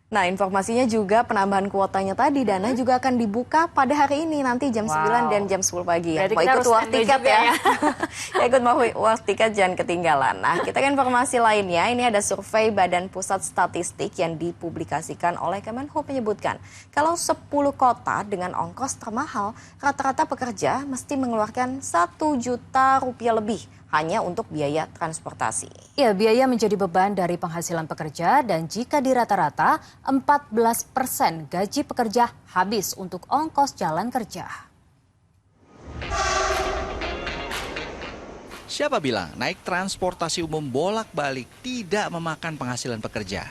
Nah, informasinya juga penambahan kuotanya tadi, Dana juga akan dibuka pada hari ini nanti jam 9 dan jam 10 pagi ya. Berarti Mau kita ikut harus war standby tiket juga ya. ya. Ya ikut mau war tiket jangan ketinggalan. Nah, kita ke informasi lainnya. Ini ada survei Badan Pusat Statistik yang dipublikasikan oleh Kemenhub menyebutkan kalau 10 kota dengan ongkos termahal, rata-rata pekerja mesti mengeluarkan 1 juta rupiah lebih hanya untuk biaya transportasi. Ya, biaya menjadi beban dari penghasilan pekerja dan jika di rata-rata 14% gaji pekerja habis untuk ongkos jalan kerja. Siapa bilang naik transportasi umum bolak-balik tidak memakan penghasilan pekerja?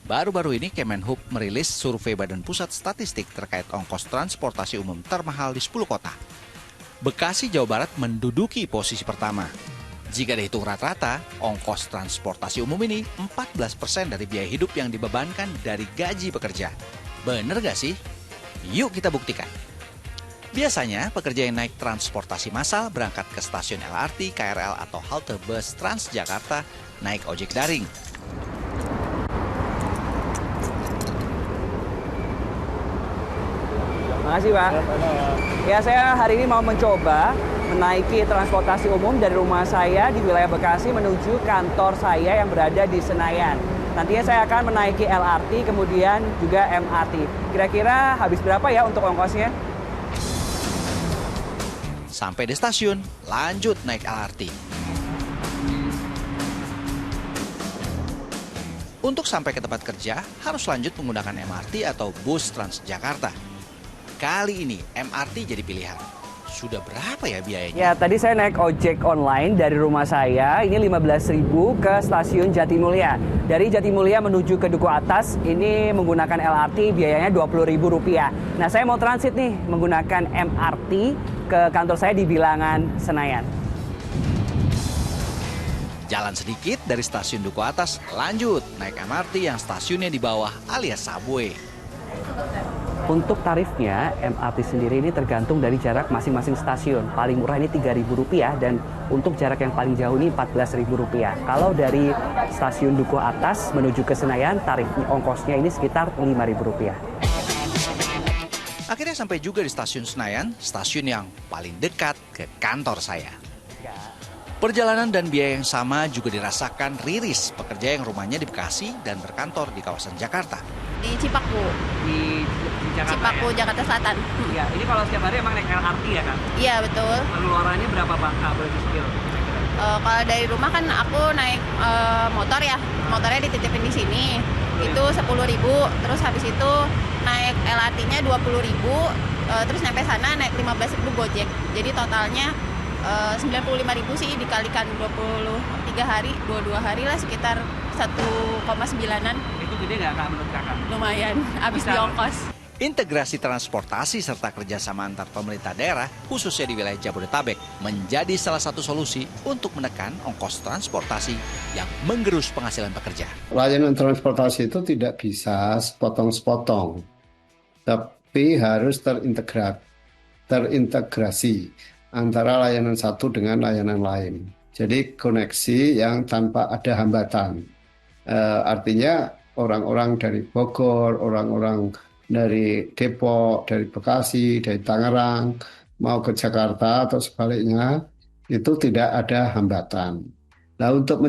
Baru-baru ini Kemenhub merilis survei Badan Pusat Statistik terkait ongkos transportasi umum termahal di 10 kota. Bekasi, Jawa Barat menduduki posisi pertama. Jika dihitung rata-rata, ongkos transportasi umum ini 14% dari biaya hidup yang dibebankan dari gaji pekerja. Bener gak sih? Yuk kita buktikan. Biasanya, pekerja yang naik transportasi massal berangkat ke stasiun LRT, KRL, atau halte bus Transjakarta naik ojek daring. Makasih Pak. Ya, saya hari ini mau mencoba menaiki transportasi umum dari rumah saya di wilayah Bekasi menuju kantor saya yang berada di Senayan. Nantinya saya akan menaiki LRT kemudian juga MRT. Kira-kira habis berapa ya untuk ongkosnya? Sampai di stasiun, lanjut naik LRT. Untuk sampai ke tempat kerja, harus lanjut menggunakan MRT atau bus Transjakarta. Kali ini MRT jadi pilihan. Sudah berapa ya biayanya? Ya, tadi saya naik ojek online dari rumah saya. Ini 15.000 ke stasiun Jatimulya. Dari Jatimulya menuju ke Duku Atas, ini menggunakan LRT biayanya Rp20.000. Nah, saya mau transit nih menggunakan MRT ke kantor saya di Bilangan, Senayan. Jalan sedikit dari stasiun Duku Atas, lanjut naik MRT yang stasiunnya di bawah alias subway. Untuk tarifnya, MRT sendiri ini tergantung dari jarak masing-masing stasiun. Paling murah ini Rp3.000 dan untuk jarak yang paling jauh ini Rp14.000. Kalau dari stasiun Duku Atas menuju ke Senayan, tarif ongkosnya ini sekitar Rp5.000. Akhirnya sampai juga di stasiun Senayan, stasiun yang paling dekat ke kantor saya. Perjalanan dan biaya yang sama juga dirasakan Riris, pekerja yang rumahnya di Bekasi dan berkantor di kawasan Jakarta. Di Cipaku. Di Jakarta Cipaku, ya? Jakarta Selatan. Iya, ini kalau setiap hari emang naik LRT ya kan? Iya, betul. Pengeluarannya berapa Pak? Boleh di-spill? Kalau dari rumah kan aku naik motor ya. Motornya dititipin di sini. Itu 10.000. Terus habis itu naik LRT-nya 20.000. Terus nyampe sana naik 15.000 Gojek. Jadi totalnya 95.000 sih dikalikan 23 hari, 22 hari lah sekitar 1,9-an. Itu gede nggak Kak menurut Kakak? Lumayan, habis di ongkos. Integrasi transportasi serta kerjasama antar pemerintah daerah, khususnya di wilayah Jabodetabek, menjadi salah satu solusi untuk menekan ongkos transportasi yang menggerus penghasilan pekerja. Layanan transportasi itu tidak bisa sepotong-sepotong, tapi harus terintegrasi antara layanan satu dengan layanan lain. Jadi koneksi yang tanpa ada hambatan. Artinya orang-orang dari Bogor, orang-orang dari Depok, dari Bekasi, dari Tangerang, mau ke Jakarta atau sebaliknya, itu tidak ada hambatan. Nah, untuk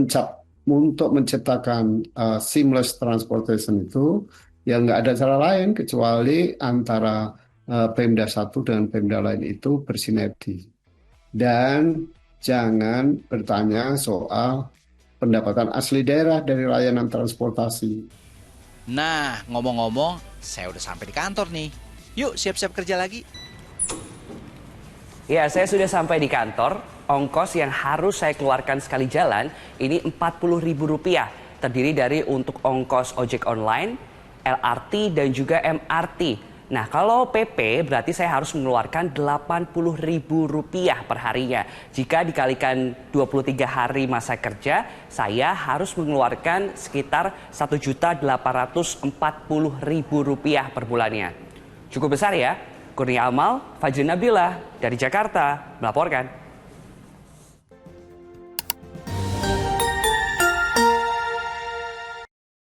menciptakan seamless transportation itu, ya nggak ada cara lain kecuali antara Pemda satu dengan Pemda lain itu bersinergi. Dan jangan bertanya soal pendapatan asli daerah dari layanan transportasi. Nah, ngomong-ngomong, saya udah sampai di kantor nih. Yuk, siap-siap kerja lagi. Ya, saya sudah sampai di kantor. Ongkos yang harus saya keluarkan sekali jalan ini Rp40.000. Terdiri dari untuk ongkos ojek online, LRT, dan juga MRT. Nah, kalau PP berarti saya harus mengeluarkan Rp80.000 per harinya. Jika dikalikan 23 hari masa kerja, saya harus mengeluarkan sekitar Rp1.840.000 per bulannya. Cukup besar ya? Kurnia Amal, Fajri Nabila dari Jakarta melaporkan.